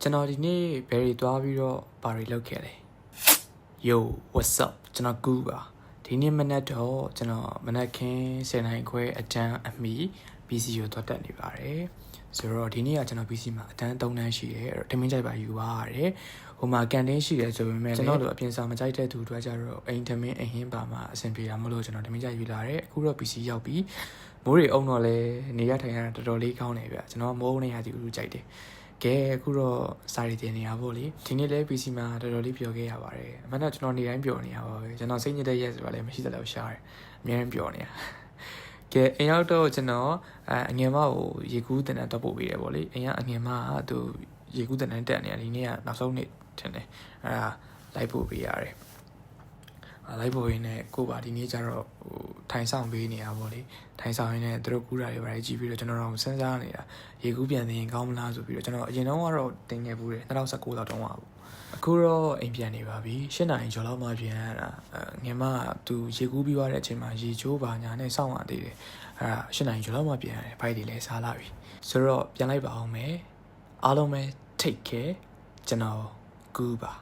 ကျွန်တော်ဒီနေ့ဘယ်ရီသွားပြီးတော့ဘာတွေလုပ်ခဲ့လဲ Yo what's up ကျွန်တော်ကူပါဒီနေ့မနက်တော့ကျွန်တော်မနက်ခင်း10နာရီခွဲအတန်းအမီ PC ကိုသွားတက်နေပါတယ်ဆိုတော့ဒီနေ့ကကျွန်တော် PC မှာအတန်း3တန်းရှိတယ်အဲ့တော့ထမင်းကြိုက်ပါယူပါရတယ်ဟိုမှာကန်တင်းရှိတယ်ဆိုပေမဲ့ကျွန်တော်တို့အပြင်စာမကြိုက်တဲ့သူတွေကြတော့အိမ်ထမင်းအဟင်းပါမှာအဆင်ပြေတာမလို့ကျွန်တော်ထမင်းကြိုက်ယူလာတယ်အခုတော့ PC ရောက်ပြီးမိုးတွေအုံတော့လဲနေရထိုင်ရတာတော်တော်လေးကောင်းတယ်ဗျကျွန်တော်မိုးနေရသည်ဦးကြိုက်တယ်ကဲအခုတော့စာရီတင်နေရပါလေဒီနေ့လဲ PC မှာတော်တော်လေးပျော်ခဲ့ရပါတယ်အမှန်တော့ကျွန်တော်နေတိုင်းပျော်နေရပါပဲကျွန်တော်စိတ်ညစ်တဲ့ရက်ဆိုတာလည်းမရှိသလောက်ရှားတယ်အများကြီးပျော်နေရကဲအိမ်ရောက်တော့ကျွန်တော်အငယ်မကိုရေကူးတင်တန်းတက်ပို့ပေးတယ်ပေါ့လေအိမ်ကအငယ်မကသူရေကူးတင်တန်းတက်နေတယ်ဒီနေ့ကနောက်ဆုံးနေ့ထင်တယ်အဲ့ဒါလိုက်ပို့ပေးရတယ်လိုက်ပို့ရင်းနဲ့ကိုပါဒီနေ့ကျတော့ဟိုထိုင်ဆောင်ပေးနေရပါပေါ့လေထိုင်ဆောင်ရင်းနဲ့သူတို့ကူးတာတွေပါကြည့်ပြီးတော့ကျွန်တော်တို့စဉ်းစားနေတာရေကူးပြန်သိရင်ကောင်းမလားဆိုပြီးတော့ကျွန်တော်အရင်တော့ကတော့တင်ခဲ့ဘူးတယ်2019လောက်တုန်းကပေါ့အခုတော့အိမ်ပြန်နေပါပြီ8နာရီကျော်လောက်မှပြန်ရတာငယ်မကသူရေကူးပြီးသွားတဲ့အချိန်မှာရေချိုးပါညာနဲ့စောင့်ရသေးတယ်အဲ့ဒါ8နာရီကျော်လောက်မှပြန်ရတယ်ဖိုက်တွေလည်းစားလာပြီဆိုတော့ပြန်လိုက်ပါအောင်မယ်အားလုံးပဲ take care ကျွန်တော်ကူးပါ